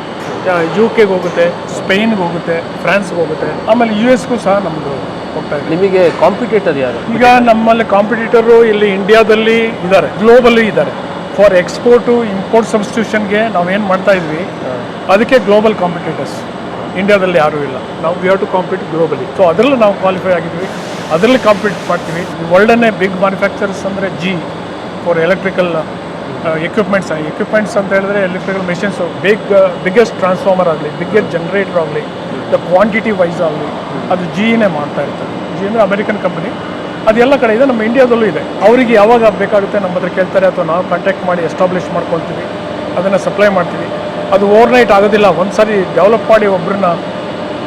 UK ಹೋಗುತ್ತೆ, ಸ್ಪೇನ್ಗೆ ಹೋಗುತ್ತೆ, ಫ್ರಾನ್ಸ್ಗೆ ಹೋಗುತ್ತೆ, ಆಮೇಲೆ US ಸಹ ನಮ್ಮದು ಹೋಗ್ತಾ ಇದೆ. ನಿಮಗೆ ಕಾಂಪಿಟೇಟರ್ ಯಾರು? ಈಗ ನಮ್ಮಲ್ಲಿ ಕಾಂಪಿಟೇಟರು ಇಲ್ಲಿ ಇಂಡಿಯಾದಲ್ಲಿ ಇದ್ದಾರೆ, ಗ್ಲೋಬಲಿ ಇದ್ದಾರೆ. ಫಾರ್ ಎಕ್ಸ್ಪೋರ್ಟು ಇಂಪೋರ್ಟ್ ಸಬ್ಸ್ಟಿಟ್ಯೂಷನ್ಗೆ ನಾವೇನು ಮಾಡ್ತಾ ಇದ್ವಿ ಅದಕ್ಕೆ ಗ್ಲೋಬಲ್ ಕಾಂಪಿಟೇಟರ್ಸ್ ಇಂಡಿಯಾದಲ್ಲಿ ಯಾರೂ ಇಲ್ಲ. ನಾವು we have to compete globally. So ಅದರಲ್ಲಿ ನಾವು ಕ್ವಾಲಿಫೈ ಆಗಿದ್ವಿ, ಅದರಲ್ಲಿ ಕಾಂಪೀಟ್ ಮಾಡ್ತೀವಿ. ವರ್ಲ್ಡನ್ನೇ ಬಿಗ್ ಮ್ಯಾನುಫ್ಯಾಕ್ಚರ್ಸ್ ಅಂದರೆ GE ಫಾರ್ ಎಲೆಕ್ಟ್ರಿಕಲ್ ಎಕ್ವಿಪ್ಮೆಂಟ್ಸ್ ಅಂತ ಹೇಳಿದ್ರೆ ಎಲೆಕ್ಟ್ರಿಕಲ್ ಮೆಷಿನ್ಸು, ಬಿಗ್ಗೆಸ್ಟ್ ಟ್ರಾನ್ಸ್ಫಾರ್ಮರ್ ಆಗಲಿ, ಬಿಗ್ಗೆಸ್ಟ್ ಜನರೇಟರ್ ಆಗಲಿ, ದ ಕ್ವಾಂಟಿಟಿ ವೈಸ್ ಆಗಲಿ ಅದು GEನೇ ಮಾಡ್ತಾ ಇರ್ತಾರೆ. GE ಅಂದರೆ ಅಮೆರಿಕನ್ ಕಂಪನಿ. ಅದೆಲ್ಲ ಕಡೆ ಇದೆ, ನಮ್ಮ ಇಂಡಿಯಾದಲ್ಲೂ ಇದೆ. ಅವರಿಗೆ ಯಾವಾಗ ಬೇಕಾಗುತ್ತೆ ನಮ್ಮ ಹತ್ರ ಕೇಳ್ತಾರೆ, ಅಥವಾ ನಾವು ಕಾಂಟ್ಯಾಕ್ಟ್ ಮಾಡಿ ಎಸ್ಟಾಬ್ಲಿಷ್ ಮಾಡ್ಕೊಳ್ತೀವಿ, ಅದನ್ನು ಸಪ್ಲೈ ಮಾಡ್ತೀವಿ. ಅದು ಓವರ್ನೈಟ್ ಆಗೋದಿಲ್ಲ. ಒಂದು ಸಾರಿ ಡೆವಲಪ್ ಮಾಡಿ ಒಬ್ಬರನ್ನ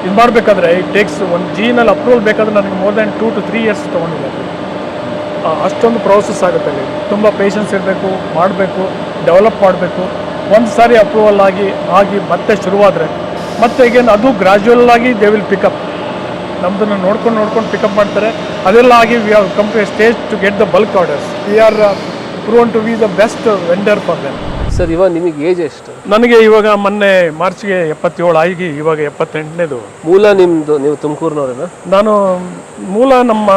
ಇದು ಮಾಡಬೇಕಾದ್ರೆ ಇಟ್ ಟೇಕ್ಸ್ ಒಂದು GEನಲ್ಲಿ ಅಪ್ರೂವಲ್ ಬೇಕಾದ್ರೆ ನನಗೆ ಮೋರ್ ದ್ಯಾನ್ 2 to 3 years ತೊಗೊಂಡಿದೆ. ಅಷ್ಟೊಂದು ಪ್ರೋಸೆಸ್ ಆಗುತ್ತೆ ಅಲ್ಲಿ. ತುಂಬ ಪೇಷನ್ಸ್ ಇರಬೇಕು, ಮಾಡಬೇಕು, ಡೆವಲಪ್ ಮಾಡಬೇಕು. ಒಂದು ಸಾರಿ ಅಪ್ರೂವಲ್ ಆಗಿ ಮತ್ತೆ ಶುರುವಾದರೆ ಮತ್ತೆ ಈಗೇನು ಅದು ಗ್ರ್ಯಾಜುವಲ್ ಆಗಿ ದೇ ವಿಲ್ ಪಿಕಪ್. ನಮ್ಮದನ್ನು ನೋಡ್ಕೊಂಡು ಪಿಕಪ್ ಮಾಡ್ತಾರೆ. ಅದೆಲ್ಲ ಆಗಿ we have come to a stage to get the bulk orders. We are proven to be the best vendor for them. Sir, ಇವಾಗ ನಿಮಗೆ ಏಜ್ ಎಷ್ಟು? ನನಗೆ ಇವಾಗ ಮೊನ್ನೆ ಮಾರ್ಚ್ಗೆ 77 ಆಗಿ ಇವಾಗ 78ನೇದು. ಮೂಲ ನಿಮ್ಮದು, ನೀವು ತುಮಕೂರಿನವ್ರೇನಾ? ನಾನು ಮೂಲ ನಮ್ಮ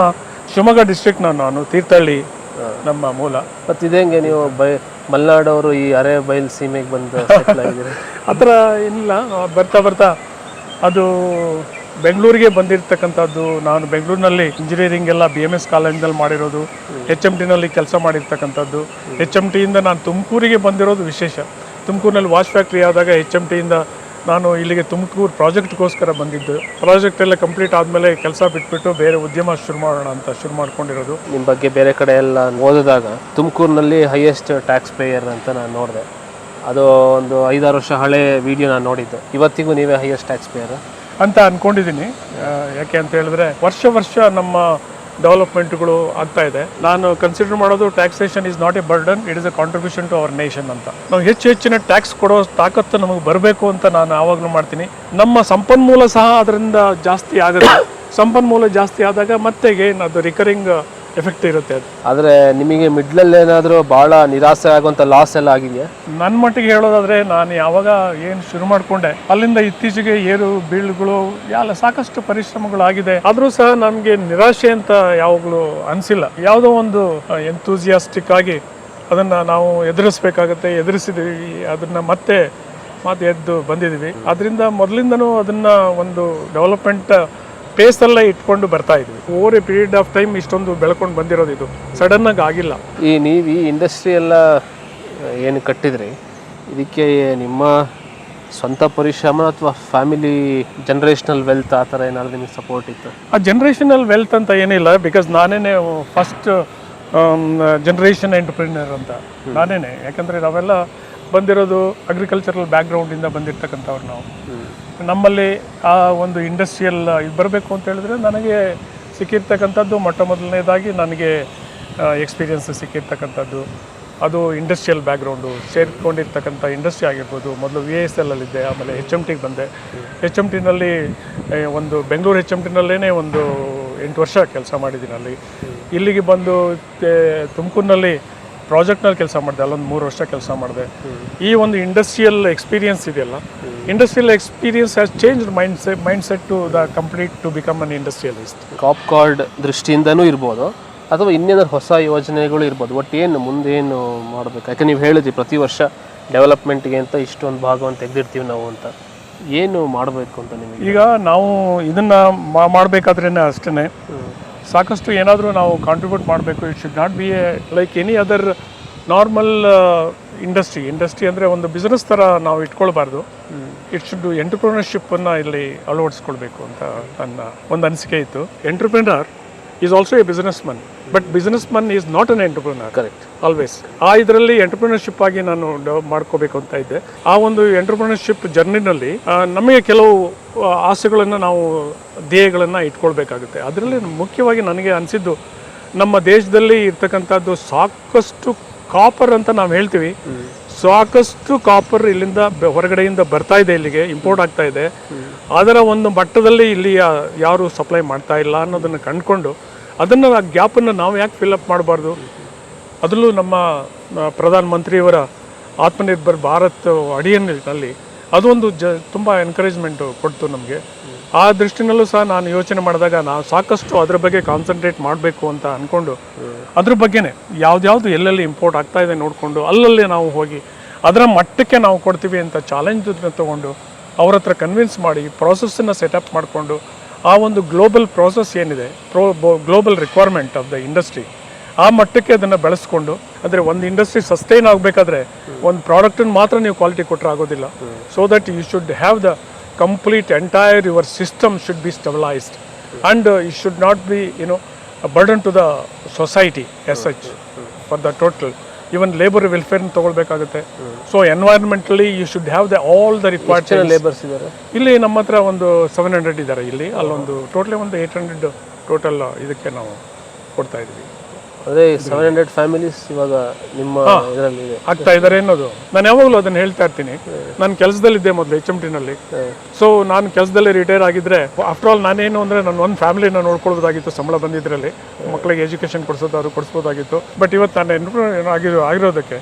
ಶಿವಮೊಗ್ಗ ಡಿಸ್ಟ್ರಿಕ್ಟ್ನ, ನಾನು ತೀರ್ಥಹಳ್ಳಿ ನಮ್ಮ ಮೂಲ. ಮತ್ತು ಇದೇಂಗೆ ನೀವು ಮಲೆನಾಡವರು ಈ ಅರೆ ಬಯಲು ಸೀಮೆಗೆ ಬಂದು ಸೆಟ್ಲ್ ಆಗಿದ್ದೀರಿ? ಆ ಥರ ಇಲ್ಲ, ಬರ್ತಾ ಅದು ಬೆಂಗಳೂರಿಗೆ ಬಂದಿರತಕ್ಕಂಥದ್ದು, ನಾನು ಬೆಂಗಳೂರಿನಲ್ಲಿ ಇಂಜಿನಿಯರಿಂಗ್ ಎಲ್ಲ BMS ಕಾಲೇಜಿನಲ್ಲಿ ಮಾಡಿರೋದು, HMTನಲ್ಲಿ ಕೆಲಸ ಮಾಡಿರ್ತಕ್ಕಂಥದ್ದು. HMTಯಿಂದ ನಾನು ತುಮಕೂರಿಗೆ ಬಂದಿರೋದು ವಿಶೇಷ. ತುಮಕೂರಿನಲ್ಲಿ ವಾಚ್ ಫ್ಯಾಕ್ಟ್ರಿ ಆದಾಗ HMTಯಿಂದ ನಾನು ಇಲ್ಲಿಗೆ ತುಮಕೂರು ಪ್ರಾಜೆಕ್ಟ್ಗೋಸ್ಕರ ಬಂದಿದ್ದು. ಪ್ರಾಜೆಕ್ಟ್ ಎಲ್ಲ ಕಂಪ್ಲೀಟ್ ಆದಮೇಲೆ ಕೆಲಸ ಬಿಟ್ಬಿಟ್ಟು ಬೇರೆ ಉದ್ಯಮ ಶುರು ಮಾಡೋಣ ಅಂತ ಶುರು ಮಾಡ್ಕೊಂಡಿರೋದು. ನಿಮ್ಮ ಬಗ್ಗೆ ಬೇರೆ ಕಡೆ ಎಲ್ಲ ಓದಿದಾಗ ತುಮಕೂರಿನಲ್ಲಿ ಹೈಯೆಸ್ಟ್ ಟ್ಯಾಕ್ಸ್ ಪೇಯರ್ ಅಂತ ನಾನು ನೋಡಿದೆ. ಅದು ಒಂದು 5-6 ವರ್ಷ ಹಳೆ ವಿಡಿಯೋ ನಾನು ನೋಡಿದ್ದು. ಇವತ್ತಿಗೂ ನೀವೇ ಹೈಯೆಸ್ಟ್ ಟ್ಯಾಕ್ಸ್ ಪೇಯರ್ ಅಂತ ಅಂದ್ಕೊಂಡಿದ್ದೀನಿ. ಯಾಕೆ ಅಂತ ಹೇಳಿದ್ರೆ ವರ್ಷ ನಮ್ಮ ಡೆವಲಪ್ಮೆಂಟ್ಗಳು ಆಗ್ತಾ ಇದೆ. ನಾನು ಕನ್ಸಿಡರ್ ಮಾಡೋದು taxation is not a burden, it is a contribution to our nation ಅಂತ. ನಾವು ಹೆಚ್ಚಿನ ಟ್ಯಾಕ್ಸ್ ಕೊಡೋ ತಾಕತ್ತು ನಮಗೆ ಬರಬೇಕು ಅಂತ ನಾನು ಯಾವಾಗಲೂ ಮಾಡ್ತೀನಿ. ನಮ್ಮ ಸಂಪನ್ಮೂಲ ಸಹ ಅದರಿಂದ ಜಾಸ್ತಿ ಆಗುತ್ತೆ. ಸಂಪನ್ಮೂಲ ಜಾಸ್ತಿ ಆದಾಗ ಮತ್ತೆ ಏನು ಅದು ರಿಕರಿಂಗ್ ಎಫೆಕ್ಟ್ ಇರುತ್ತೆ. ಅದು ಆದರೆ ನಿಮಗೆ ಮಿಡ್ಲಲ್ಲಿ ಏನಾದರೂ ಭಾಳ ನಿರಾಸೆ ಆಗುವಂಥ ಲಾಸ್ ಎಲ್ಲ ಆಗಿದೆಯಾ? ನನ್ನ ಮಟ್ಟಿಗೆ ಹೇಳೋದಾದರೆ ನಾನು ಯಾವಾಗ ಏನು ಶುರು ಮಾಡಿಕೊಂಡೆ ಅಲ್ಲಿಂದ ಇತ್ತೀಚೆಗೆ ಏರು ಬೀಳುಗಳು ಎಲ್ಲ ಸಾಕಷ್ಟು ಪರಿಶ್ರಮಗಳಾಗಿದೆ. ಆದರೂ ಸಹ ನಮಗೆ ನಿರಾಶೆ ಅಂತ ಯಾವಾಗಲೂ ಅನಿಸಿಲ್ಲ. ಯಾವುದೋ ಒಂದು ಎಂತೂಸಿಯಾಸ್ಟಿಕ್ ಆಗಿ ಅದನ್ನು ನಾವು ಎದುರಿಸ್ಬೇಕಾಗತ್ತೆ, ಎದುರಿಸಿದ್ದೀವಿ, ಅದನ್ನು ಮತ್ತೆ ಎದ್ದು ಬಂದಿದ್ದೀವಿ. ಅದರಿಂದ ಮೊದಲಿಂದನೂ ಅದನ್ನು ಒಂದು ಡೆವಲಪ್ಮೆಂಟ್ ಪೇಸಲ್ಲೇ ಇಟ್ಕೊಂಡು ಬರ್ತಾ ಇದ್ವಿ. Over A period of time ಇಷ್ಟೊಂದು ಬೆಳ್ಕೊಂಡು ಬಂದಿರೋದು, ಇದು ಸಡನ್ನಾಗಿ ಆಗಿಲ್ಲ. ನೀವು ಈ ಇಂಡಸ್ಟ್ರಿ ಎಲ್ಲ ಏನು ಕಟ್ಟಿದ್ರಿ, ಇದಕ್ಕೆ ನಿಮ್ಮ ಸ್ವಂತ ಪರಿಶ್ರಮ ಅಥವಾ ಫ್ಯಾಮಿಲಿ ಜನರೇಷನಲ್ ವೆಲ್ತ್ ಆ ಥರ ಏನಾದರೂ ನಿಮಗೆ ಸಪೋರ್ಟ್ ಇತ್ತು? ಆ ಜನರೇಷನಲ್ ವೆಲ್ತ್ ಅಂತ ಏನಿಲ್ಲ, ಬಿಕಾಸ್ ನಾನೇ ಫಸ್ಟ್ ಜನರೇಷನ್ ಎಂಟರ್ಪ್ರಿನರ್ ಅಂತ ನಾನೇ. ಯಾಕಂದರೆ ನಾವೆಲ್ಲ ಬಂದಿರೋದು ಅಗ್ರಿಕಲ್ಚರಲ್ ಬ್ಯಾಕ್ಗ್ರೌಂಡಿಂದ ಬಂದಿರತಕ್ಕಂಥವ್ರು ನಾವು. ನಮ್ಮಲ್ಲಿ ಆ ಒಂದು ಇಂಡಸ್ಟ್ರಿಯಲ್ ಇದು ಬರಬೇಕು ಅಂತ ಹೇಳಿದ್ರೆ ನನಗೆ ಸಿಕ್ಕಿರ್ತಕ್ಕಂಥದ್ದು ಮೊದಲನೇದಾಗಿ ನನಗೆ ಎಕ್ಸ್ಪೀರಿಯನ್ಸ್ ಸಿಕ್ಕಿರ್ತಕ್ಕಂಥದ್ದು ಅದು ಇಂಡಸ್ಟ್ರಿಯಲ್ ಬ್ಯಾಕ್ಗ್ರೌಂಡು. ಸೇರಿಕೊಂಡಿರ್ತಕ್ಕಂಥ ಇಂಡಸ್ಟ್ರಿ ಆಗಿರ್ಬೋದು. ಮೊದಲು VISL ಅಲ್ಲಿದ್ದೆ, ಆಮೇಲೆ HMTಗೆ ಬಂದೆ. HMTನಲ್ಲಿ ಒಂದು ಬೆಂಗಳೂರು HMTನಲ್ಲೇ ಒಂದು 8 ವರ್ಷ ಕೆಲಸ ಮಾಡಿದ್ದೀನಿ ಅಲ್ಲಿ. ಇಲ್ಲಿಗೆ ಬಂದು ತುಮಕೂರಿನಲ್ಲಿ ಪ್ರಾಜೆಕ್ಟ್ನಲ್ಲಿ ಕೆಲಸ ಮಾಡಿದೆ, ಅಲ್ಲೊಂದು 3 ವರ್ಷ ಕೆಲಸ ಮಾಡಿದೆ. ಈ ಒಂದು ಇಂಡಸ್ಟ್ರಿಯಲ್ ಎಕ್ಸ್ಪೀರಿಯನ್ಸ್ ಇದೆಯಲ್ಲ, industrial experience has change mind set to the complete to become an industrialist. ಕಾಪ್ ಕಾರ್ಡ್ ದೃಷ್ಟಿಯಿಂದನೂ ಇರ್ಬೋದು ಅಥವಾ ಇನ್ನೇನಾದ್ರು ಹೊಸ ಯೋಜನೆಗಳು ಇರ್ಬೋದು. ಒಟ್ಟು ಏನು ಮುಂದೇನು ಮಾಡಬೇಕು? ಯಾಕೆ ನೀವು ಹೇಳಿದ್ರಿ ಪ್ರತಿ ವರ್ಷ ಡೆವಲಪ್ಮೆಂಟ್ಗೆ ಅಂತ ಇಷ್ಟೊಂದು ಭಾಗವನ್ನು ತೆಗೆದಿರ್ತೀವಿ ನಾವು ಅಂತ. ಏನು ಮಾಡಬೇಕು ಅಂತ ನಿಮಗೆ? ಈಗ ನಾವು ಇದನ್ನು ಮಾಡಬೇಕಾದ್ರೇ ಅಷ್ಟೇ ಸಾಕಷ್ಟು ಏನಾದರೂ ನಾವು ಕಾಂಟ್ರಿಬ್ಯೂಟ್ ಮಾಡಬೇಕು. It should not be A like any other normal industry ಅಂದರೆ ಒಂದು ಬಿಸ್ನೆಸ್ ಥರ ನಾವು ಇಟ್ಕೊಳ್ಬಾರ್ದು. ಇಟ್ ಶುಡ್ ಎಂಟರ್ಪ್ರಿನರ್ಶಿಪ್ಪನ್ನು ಇಲ್ಲಿ ಅಳವಡಿಸ್ಕೊಳ್ಬೇಕು ಅಂತ ನನ್ನ ಒಂದು ಅನಿಸಿಕೆ ಇತ್ತು. Entrepreneur is also A business Mann, but business Mann is not an entrepreneur. Correct. Always ಆ ಇದರಲ್ಲಿ ಎಂಟರ್ಪ್ರಿನರ್ಶಿಪ್ ಆಗಿ ನಾನು ಮಾಡ್ಕೋಬೇಕು ಅಂತ ಇದ್ದೆ. ಆ ಒಂದು ಎಂಟರ್ಪ್ರಿನರ್ಶಿಪ್ ಜರ್ನಿನಲ್ಲಿ ನಮಗೆ ಕೆಲವು ಆಸೆಗಳನ್ನು ನಾವು ಧ್ಯೇಯಗಳನ್ನು ಇಟ್ಕೊಳ್ಬೇಕಾಗುತ್ತೆ. ಅದರಲ್ಲಿ ಮುಖ್ಯವಾಗಿ ನನಗೆ ಅನಿಸಿದ್ದು ನಮ್ಮ ದೇಶದಲ್ಲಿ ಇರ್ತಕ್ಕಂಥದ್ದು ಸಾಕಷ್ಟು ಕಾಪರ್ ಅಂತ ನಾವು ಹೇಳ್ತೀವಿ. ಸಾಕಷ್ಟು ಕಾಪರ್ ಇಲ್ಲಿಂದ ಹೊರಗಡೆಯಿಂದ ಬರ್ತಾ ಇದೆ, ಇಲ್ಲಿಗೆ ಇಂಪೋರ್ಟ್ ಆಗ್ತಾ ಇದೆ. ಅದರ ಒಂದು ಮಟ್ಟದಲ್ಲಿ ಇಲ್ಲಿ ಯಾರು ಸಪ್ಲೈ ಮಾಡ್ತಾ ಇಲ್ಲ ಅನ್ನೋದನ್ನು ಕಂಡುಕೊಂಡು ಅದನ್ನು ಆ ಗ್ಯಾಪನ್ನು ನಾವು ಯಾಕೆ ಫಿಲ್ಅಪ್ ಮಾಡಬಾರ್ದು. ಅದರಲ್ಲೂ ನಮ್ಮ ಪ್ರಧಾನಮಂತ್ರಿಯವರ ಆತ್ಮನಿರ್ಭರ್ ಭಾರತ್ ಅಡಿಯಲ್ಲಿ ಅದೊಂದು ತುಂಬ ಎನ್ಕರೇಜ್ಮೆಂಟು ಕೊಡ್ತು ನಮಗೆ. ಆ ದೃಷ್ಟಿನಲ್ಲೂ ಸಹ ನಾನು ಯೋಚನೆ ಮಾಡಿದಾಗ ನಾವು ಸಾಕಷ್ಟು ಅದ್ರ ಬಗ್ಗೆ ಕಾನ್ಸಂಟ್ರೇಟ್ ಮಾಡಬೇಕು ಅಂತ ಅಂದ್ಕೊಂಡು ಅದ್ರ ಬಗ್ಗೆನೇ ಯಾವ್ದು ಎಲ್ಲೆಲ್ಲಿ ಇಂಪೋರ್ಟ್ ಆಗ್ತಾ ಇದೆ ನೋಡಿಕೊಂಡು ಅಲ್ಲಲ್ಲೇ ನಾವು ಹೋಗಿ ಅದರ ಮಟ್ಟಕ್ಕೆ ನಾವು ಕೊಡ್ತೀವಿ ಅಂತ ಚಾಲೆಂಜನ್ನು ತೊಗೊಂಡು ಅವ್ರ ಹತ್ರ ಕನ್ವಿನ್ಸ್ ಮಾಡಿ ಪ್ರಾಸೆಸ್ಸನ್ನು ಸೆಟಪ್ ಮಾಡಿಕೊಂಡು ಆ ಒಂದು ಗ್ಲೋಬಲ್ ಪ್ರಾಸೆಸ್ ಏನಿದೆ, global requirement of the industry, ಆ ಮಟ್ಟಕ್ಕೆ ಅದನ್ನು ಬೆಳೆಸ್ಕೊಂಡು, ಅಂದರೆ ಒಂದು ಇಂಡಸ್ಟ್ರಿ ಸಸ್ಟೈನ್ ಆಗಬೇಕಾದ್ರೆ ಒಂದು ಪ್ರಾಡಕ್ಟನ್ನು ಮಾತ್ರ ನೀವು ಕ್ವಾಲಿಟಿ ಕೊಟ್ಟರೆ ಆಗೋದಿಲ್ಲ. So that you should have the complete entire your system should be stabilized and it should not be a burden to the society as such for the total. Even labor welfare ತಗೊಳ್ಬೇಕಾಗುತ್ತೆ. So environmentally you should have all the required ಲೇಬರ್ಸ್ ಇದ್ದಾರೆ. ಇಲ್ಲಿ ನಮ್ಮ ಹತ್ರ ಒಂದು 700 ಇದ್ದಾರೆ. ಇಲ್ಲಿ ಅಲ್ಲೊಂದು ಟೋಟಲಿ ಒಂದು 800 ಟೋಟಲ್ ಇದಕ್ಕೆ ನಾವು ಕೊಡ್ತಾ ಇದ್ದೀವಿ. ಅದೇ 700 ಫ್ಯಾಮಿಲೀಸ್ ಇವಾಗ ನಿಮ್ಮ ಇದರಲ್ಲಿ ಆಗ್ತಾ ಇದ್ದಾರೆ ಅನ್ನೋದು ನಾನು ಯಾವಾಗಲೂ ಅದನ್ನು ಹೇಳ್ತಾ ಇರ್ತೀನಿ. ನಾನು ಕೆಲಸದಲ್ಲಿದ್ದೆ ಮೊದಲು HMTನಲ್ಲಿ. ಸೊ ನಾನು ಕೆಲಸದಲ್ಲಿ ರಿಟೈರ್ ಆಗಿದ್ರೆ ಆಫ್ಟರ್ ಆಲ್ ನಾನೇನು ಅಂದರೆ ನಾನು ಒಂದು ಫ್ಯಾಮಿಲಿನ ನೋಡ್ಕೊಳ್ಬೋದಾಗಿತ್ತು. ಸಂಬಳ ಬಂದಿದ್ರಲ್ಲಿ ಮಕ್ಕಳಿಗೆ ಎಜುಕೇಷನ್ ಕೊಡಿಸ್ಬೋದಾಗಿತ್ತು. ಬಟ್ ಇವತ್ತು ನಾನು ಆಗಿರೋದಕ್ಕೆ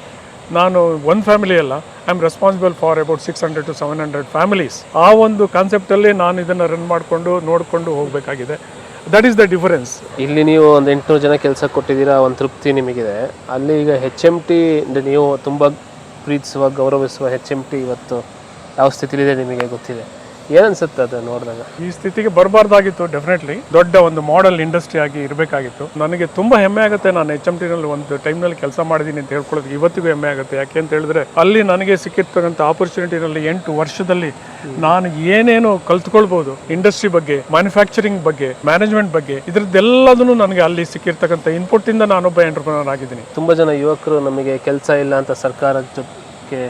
ನಾನು ಒಂದು ಫ್ಯಾಮಿಲಿ ಅಲ್ಲ, I am responsible for about 600 to 700 families. ಆ ಒಂದು ಕಾನ್ಸೆಪ್ಟಲ್ಲಿ ನಾನು ಇದನ್ನು ರನ್ ಮಾಡಿಕೊಂಡು ನೋಡಿಕೊಂಡು ಹೋಗಬೇಕಾಗಿದೆ. That is the difference. ಇಲ್ಲಿ ನೀವು ಒಂದು 800 ಜನ ಕೆಲಸ ಕೊಟ್ಟಿದ್ದೀರಾ, ಒಂದು ತೃಪ್ತಿ ನಿಮಗಿದೆ. ಅಲ್ಲಿ ಈಗ HMT ನೀವು ತುಂಬ ಪ್ರೀತಿಸುವ ಗೌರವಿಸುವ HMT ಇವತ್ತು ಯಾವ ಸ್ಥಿತಿಲಿದೆ ನಿಮಗೆ ಗೊತ್ತಿದೆ. ಏನನ್ಸುತ್ತೆ ಅದು ನೋಡಿದಾಗ? ಈ ಸ್ಥಿತಿಗೆ ಬರಬಾರ್ದಾಗಿತ್ತು. ಡೆಫಿನೆಟ್ಲಿ ದೊಡ್ಡ ಒಂದು ಮಾಡೆಲ್ ಇಂಡಸ್ಟ್ರಿ ಆಗಿ ಇರಬೇಕಾಗಿತ್ತು. ನನಗೆ ತುಂಬಾ ಹೆಮ್ಮೆ ಆಗುತ್ತೆ. ನಾನು HMT ನಲ್ಲಿ ಒಂದು ಟೈಮ್ನಲ್ಲಿ ಕೆಲಸ ಮಾಡಿದ್ದೀನಿ ಅಂತ ಹೇಳ್ಕೊಳ್ಳೋದು ಇವತ್ತಿಗೂ ಹೆಮ್ಮೆ ಆಗುತ್ತೆ. ಯಾಕೆ ಅಂತ ಹೇಳಿದ್ರೆ ಅಲ್ಲಿ ನನಗೆ ಸಿಕ್ಕಿರ್ತಕ್ಕಂಥ ಆಪರ್ಚುನಿಟಿನಲ್ಲಿ 8 ವರ್ಷದಲ್ಲಿ ನಾನು ಏನೇನು ಕಲ್ತ್ಕೊಳ್ಬಹುದು ಇಂಡಸ್ಟ್ರಿ ಬಗ್ಗೆ, ಮ್ಯಾನುಫ್ಯಾಕ್ಚರಿಂಗ್ ಬಗ್ಗೆ, ಮ್ಯಾನೇಜ್ಮೆಂಟ್ ಬಗ್ಗೆ, ಇದ್ರದ್ದೆಲ್ಲದನ್ನು ನನಗೆ ಅಲ್ಲಿ ಸಿಕ್ಕಿರ್ತಕ್ಕಂಥ ಇನ್ಪುಟ್ ಇಂದ ನಾನೊಬ್ಬ ಎಂಟರ್ಪ್ರಿನರ್ ಆಗಿದ್ದೀನಿ. ತುಂಬ ಜನ ಯುವಕರು ನಮಗೆ ಕೆಲಸ ಇಲ್ಲ ಅಂತ ಸರ್ಕಾರದ ಜೊತೆಗೆ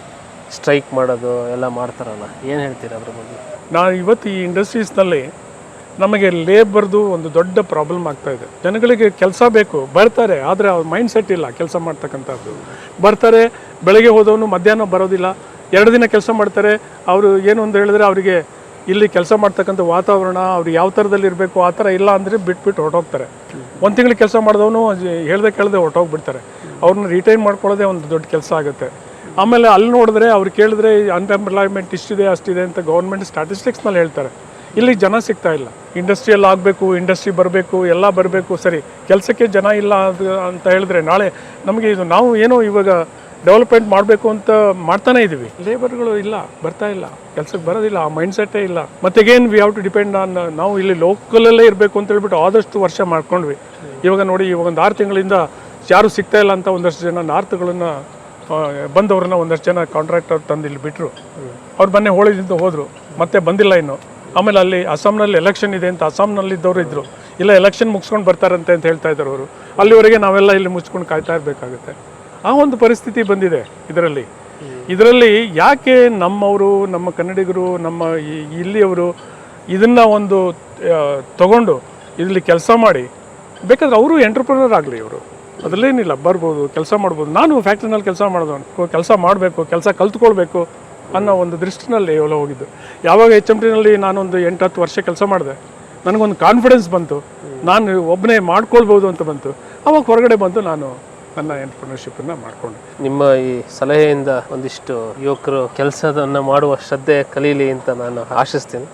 ಸ್ಟ್ರೈಕ್ ಮಾಡೋದು ಎಲ್ಲ ಮಾಡ್ತಾರಲ್ಲ, ಏನು ಹೇಳ್ತೀರಾ ಅದ್ರ ಬಗ್ಗೆ? ನಾನು ಇವತ್ತು ಈ ಇಂಡಸ್ಟ್ರೀಸ್ನಲ್ಲಿ ನಮಗೆ ಲೇಬರ್ದು ಒಂದು ದೊಡ್ಡ ಪ್ರಾಬ್ಲಮ್ ಆಗ್ತಾ ಇದೆ. ಜನಗಳಿಗೆ ಕೆಲಸ ಬೇಕು, ಬರ್ತಾರೆ, ಆದರೆ ಅವ್ರ ಮೈಂಡ್ ಸೆಟ್ ಇಲ್ಲ ಕೆಲಸ ಮಾಡ್ತಕ್ಕಂಥದ್ದು. ಬರ್ತಾರೆ, ಬೆಳಗ್ಗೆ ಹೋದವನು ಮಧ್ಯಾಹ್ನ ಬರೋದಿಲ್ಲ, 2 ದಿನ ಕೆಲಸ ಮಾಡ್ತಾರೆ. ಅವರು ಏನು ಅಂತ ಹೇಳಿದ್ರೆ ಅವರಿಗೆ ಇಲ್ಲಿ ಕೆಲಸ ಮಾಡ್ತಕ್ಕಂಥ ವಾತಾವರಣ ಅವ್ರು ಯಾವ ಥರದಲ್ಲಿ ಇರಬೇಕು ಆ ಥರ ಇಲ್ಲ ಅಂದರೆ ಬಿಟ್ಬಿಟ್ಟು ಹೊರಟೋಗ್ತಾರೆ. 1 ತಿಂಗಳು ಕೆಲಸ ಮಾಡಿದವನು ಹೇಳ್ದೆ ಕೇಳದೆ ಹೊರಟೋಗ್ಬಿಡ್ತಾರೆ. ಅವ್ರನ್ನ ರಿಟೈನ್ ಮಾಡ್ಕೊಳ್ಳೋದೇ ಒಂದು ದೊಡ್ಡ ಕೆಲಸ ಆಗುತ್ತೆ. ಆಮೇಲೆ ಅಲ್ಲಿ ನೋಡಿದ್ರೆ ಅವ್ರು ಕೇಳಿದ್ರೆ ಅನ್ಎಂಪ್ಲಾಯ್ಮೆಂಟ್ ಇಷ್ಟಿದೆ ಅಷ್ಟಿದೆ ಅಂತ ಗೌರ್ಮೆಂಟ್ ಸ್ಟ್ಯಾಟಿಸ್ಟಿಕ್ಸ್ನಲ್ಲಿ ಹೇಳ್ತಾರೆ. ಇಲ್ಲಿ ಜನ ಸಿಗ್ತಾ ಇಲ್ಲ. ಇಂಡಸ್ಟ್ರಿಯಲ್ಲಿ ಆಗಬೇಕು, ಇಂಡಸ್ಟ್ರಿ ಬರಬೇಕು, ಎಲ್ಲ ಬರಬೇಕು, ಸರಿ ಕೆಲಸಕ್ಕೆ ಜನ ಇಲ್ಲ ಅಂತ ಹೇಳಿದ್ರೆ ನಾಳೆ ನಮಗೆ ಇದು ನಾವು ಏನೋ ಇವಾಗ ಡೆವಲಪ್ಮೆಂಟ್ ಮಾಡಬೇಕು ಅಂತ ಮಾಡ್ತಾನೆ ಇದ್ದೀವಿ, ಲೇಬರ್ಗಳು ಇಲ್ಲ, ಬರ್ತಾ ಇಲ್ಲ, ಕೆಲಸಕ್ಕೆ ಬರೋದಿಲ್ಲ, ಆ ಮೈಂಡ್ ಸೆಟ್ಟೇ ಇಲ್ಲ. ಮತ್ತೆ again we have to depend on ನಾವು ಇಲ್ಲಿ ಲೋಕಲಲ್ಲೇ ಇರಬೇಕು ಅಂತ ಹೇಳ್ಬಿಟ್ಟು ಆದಷ್ಟು ವರ್ಷ ಮಾಡ್ಕೊಂಡ್ವಿ. ಇವಾಗ ನೋಡಿ, ಇವಾಗ ಒಂದು 6 ತಿಂಗಳಿಂದ ಯಾರು ಸಿಗ್ತಾ ಇಲ್ಲ ಅಂತ ಒಂದಷ್ಟು ಜನ ನಾರ್ತ್ಗಳನ್ನ ಬಂದವ್ರನ್ನ ಒಂದಷ್ಟು ಜನ ಕಾಂಟ್ರಾಕ್ಟರ್ ತಂದು ಇಲ್ಲಿ ಬಿಟ್ಟರು. ಅವ್ರು ಮೊನ್ನೆ ಹೋಳಿದಿಂದ ಹೋದರು, ಮತ್ತೆ ಬಂದಿಲ್ಲ ಇನ್ನು. ಆಮೇಲೆ ಅಲ್ಲಿ ಅಸ್ಸಾಂನಲ್ಲಿ ಎಲೆಕ್ಷನ್ ಇದೆ ಅಂತ ಅಸ್ಸಾಂನಲ್ಲಿದ್ದವರು ಇದ್ದರು, ಇಲ್ಲ ಎಲೆಕ್ಷನ್ ಮುಗಿಸ್ಕೊಂಡು ಬರ್ತಾರಂತೆ ಅಂತ ಹೇಳ್ತಾ ಇದ್ದಾರೆ ಅವರು. ಅಲ್ಲಿವರೆಗೆ ನಾವೆಲ್ಲ ಇಲ್ಲಿ ಮುಚ್ಕೊಂಡು ಕಾಯ್ತಾ ಇರಬೇಕಾಗುತ್ತೆ. ಆ ಒಂದು ಪರಿಸ್ಥಿತಿ ಬಂದಿದೆ ಇದರಲ್ಲಿ. ಯಾಕೆ ನಮ್ಮವರು, ನಮ್ಮ ಕನ್ನಡಿಗರು, ನಮ್ಮ ಇಲ್ಲಿಯವರು ಇದನ್ನು ಒಂದು ತಗೊಂಡು ಇಲ್ಲಿ ಕೆಲಸ ಮಾಡಿ, ಬೇಕಾದ್ರೆ ಅವರು ಎಂಟರ್ಪ್ರಿನರ್ ಆಗಲಿ, ಇವರು ಅದರಲ್ಲೇನಿಲ್ಲ, ಬರ್ಬೋದು, ಕೆಲಸ ಮಾಡ್ಬೋದು. ನಾನು ಫ್ಯಾಕ್ಟ್ರಿನಲ್ಲಿ ಕೆಲಸ ಮಾಡಿದವನು, ಕೆಲಸ ಮಾಡಬೇಕು, ಕೆಲಸ ಕಲ್ತ್ಕೊಳ್ಬೇಕು ಅನ್ನೋ ಒಂದು ದೃಷ್ಟಿನಲ್ಲಿ ಎಲ್ಲ ಹೋಗಿದ್ದು. ಯಾವಾಗ HMT ನಾನೊಂದು 8-10 ವರ್ಷ ಕೆಲಸ ಮಾಡಿದೆ, ನನಗೊಂದು ಕಾನ್ಫಿಡೆನ್ಸ್ ಬಂತು, ನಾನು ಒಬ್ಬನೇ ಮಾಡ್ಕೊಳ್ಬೋದು ಅಂತ ಬಂತು. ಅವಾಗ ಹೊರಗಡೆ ಬಂದು ನಾನು ನನ್ನ ಎಂಟರ್ಪ್ರಿನರ್ಶಿಪ್ಪನ್ನು ಮಾಡಿಕೊಂಡೆ. ನಿಮ್ಮ ಈ ಸಲಹೆಯಿಂದ ಒಂದಿಷ್ಟು ಯುವಕರು ಕೆಲಸದನ್ನು ಮಾಡುವ ಶ್ರದ್ಧೆ ಕಲೀಲಿ ಅಂತ ನಾನು ಆಶಿಸ್ತೀನಿ.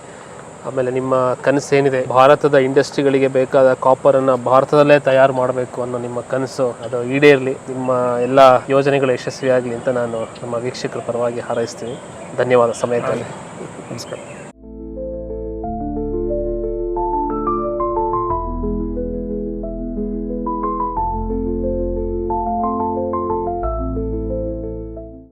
ಆಮೇಲೆ ನಿಮ್ಮ ಕನಸು ಏನಿದೆ, ಭಾರತದ ಇಂಡಸ್ಟ್ರಿಗಳಿಗೆ ಬೇಕಾದ ಕಾಪರನ್ನು ಭಾರತದಲ್ಲೇ ತಯಾರು ಮಾಡಬೇಕು ಅನ್ನೋ ನಿಮ್ಮ ಕನಸು, ಅದು ಈಡೇರಲಿ, ನಿಮ್ಮ ಎಲ್ಲ ಯೋಜನೆಗಳು ಯಶಸ್ವಿಯಾಗಲಿ ಅಂತ ನಾನು ನಮ್ಮ ವೀಕ್ಷಕರ ಪರವಾಗಿ ಹಾರೈಸ್ತೀನಿ. ಧನ್ಯವಾದ ಸಮಯಕ್ಕಾಗಿ. ನಮಸ್ಕಾರ.